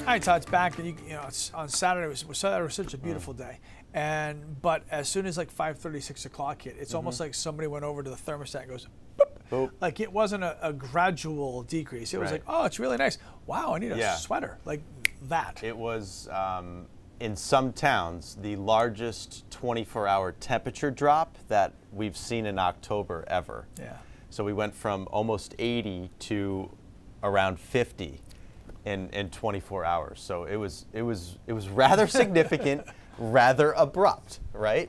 Hi, Todd. It's back, and it's on Saturday. Saturday was such a beautiful day, but as soon as like 5:30, 6 o'clock hit, it's almost like somebody went over to the thermostat and goes, boop. Boop. Like it wasn't a gradual decrease. It was like, oh, it's really nice. Wow, I need a sweater like that. It was in some towns the largest 24-hour temperature drop that we've seen in October ever. Yeah. So we went from almost 80 to around 50 in 24 hours. So it was rather significant, rather abrupt, right?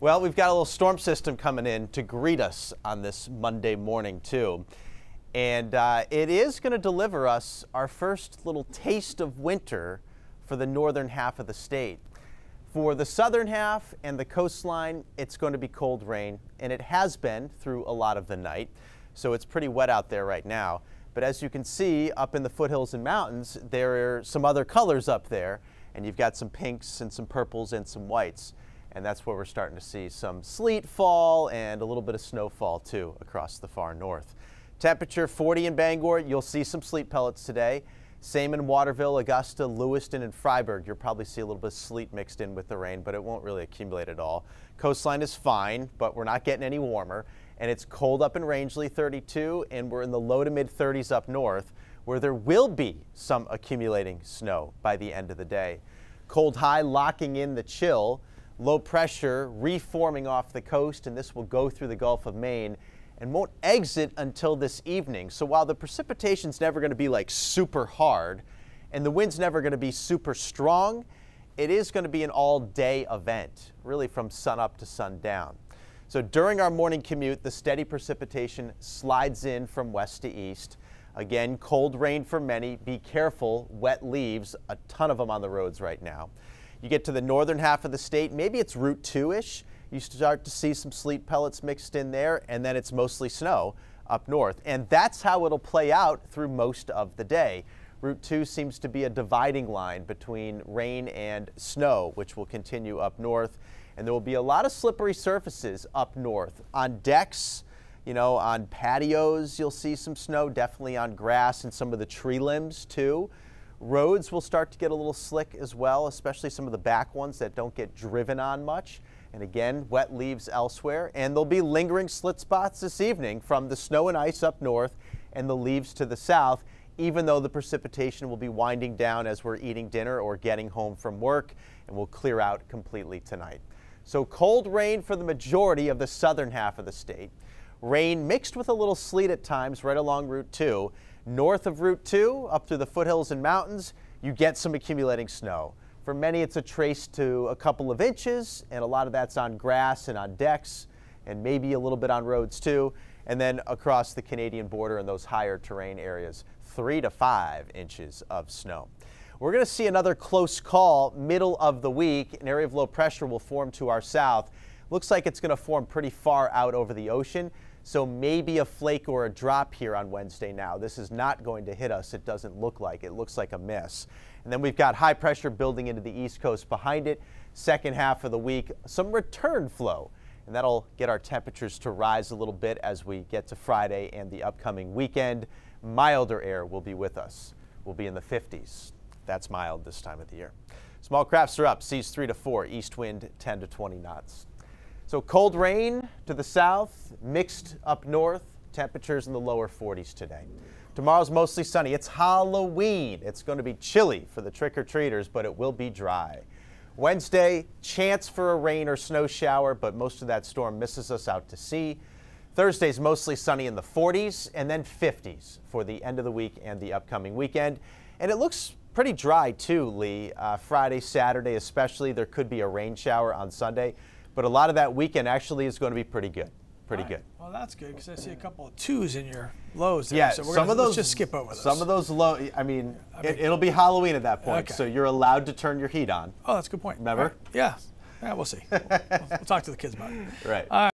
Well, we've got a little storm system coming in to greet us on this Monday morning too. And it is going to deliver us our first little taste of winter for the northern half of the state. For the southern half and the coastline, it's going to be cold rain, and it has been through a lot of the night. So it's pretty wet out there right now. But as you can see, up in the foothills and mountains, there are some other colors up there, and you've got some pinks and some purples and some whites. And that's where we're starting to see some sleet fall and a little bit of snowfall too across the far north. Temperature 40 in Bangor. You'll see some sleet pellets today. Same in Waterville, Augusta, Lewiston, and Freiburg. You'll probably see a little bit of sleet mixed in with the rain, but it won't really accumulate at all. Coastline is fine, but we're not getting any warmer. And it's cold up in Rangeley, 32, and we're in the low to mid 30s up north, where there will be some accumulating snow by the end of the day. Cold high locking in the chill. Low pressure reforming off the coast, and this will go through the Gulf of Maine and won't exit until this evening. So while the precipitation's never going to be like super hard and the wind's never going to be super strong, it is going to be an all-day event, really from sun up to sundown. So during our morning commute, the steady precipitation slides in from west to east. Again, cold rain for many. Be careful, wet leaves, a ton of them on the roads right now. You get to the northern half of the state, maybe it's Route 2-ish. You start to see some sleet pellets mixed in there, and then it's mostly snow up north. And that's how it'll play out through most of the day. Route 2 seems to be a dividing line between rain and snow, which will continue up north. And there will be a lot of slippery surfaces up north. On decks, on patios, you'll see some snow, definitely on grass and some of the tree limbs too. Roads will start to get a little slick as well, especially some of the back ones that don't get driven on much. And again, wet leaves elsewhere. And there'll be lingering slit spots this evening from the snow and ice up north and the leaves to the south, even though the precipitation will be winding down as we're eating dinner or getting home from work, and will clear out completely tonight. So cold rain for the majority of the southern half of the state. Rain mixed with a little sleet at times right along Route 2. North of Route 2, up through the foothills and mountains, you get some accumulating snow. For many, it's a trace to a couple of inches, and a lot of that's on grass and on decks, and maybe a little bit on roads too. And then across the Canadian border in those higher terrain areas, 3 to 5 inches of snow. We're going to see another close call middle of the week. An area of low pressure will form to our south. Looks like it's going to form pretty far out over the ocean. So maybe a flake or a drop here on Wednesday now. This is not going to hit us. It doesn't look like. It looks like a miss. And then we've got high pressure building into the east coast behind it. Second half of the week, some return flow. And that'll get our temperatures to rise a little bit as we get to Friday and the upcoming weekend. Milder air will be with us. We'll be in the 50s. That's mild this time of the year. Small crafts are up. Seas 3 to 4. East wind 10 to 20 knots. So cold rain to the south, mixed up north, temperatures in the lower 40s today. Tomorrow's mostly sunny. It's Halloween. It's going to be chilly for the trick-or-treaters, but it will be dry. Wednesday, chance for a rain or snow shower, but most of that storm misses us out to sea. Thursday's mostly sunny in the 40s, and then 50s for the end of the week and the upcoming weekend. And it looks pretty dry too, Lee. Friday, Saturday especially, there could be a rain shower on Sunday. But a lot of that weekend actually is going to be pretty good. Good. Well, that's good because I see a couple of 2s in your lows there. Yeah, so let's just skip over those. Some of those low, I mean, it'll be Halloween at that point, so you're allowed to turn your heat on. Oh, that's a good point. Remember? Right. Yeah. Yeah, we'll see. We'll talk to the kids about it. Right.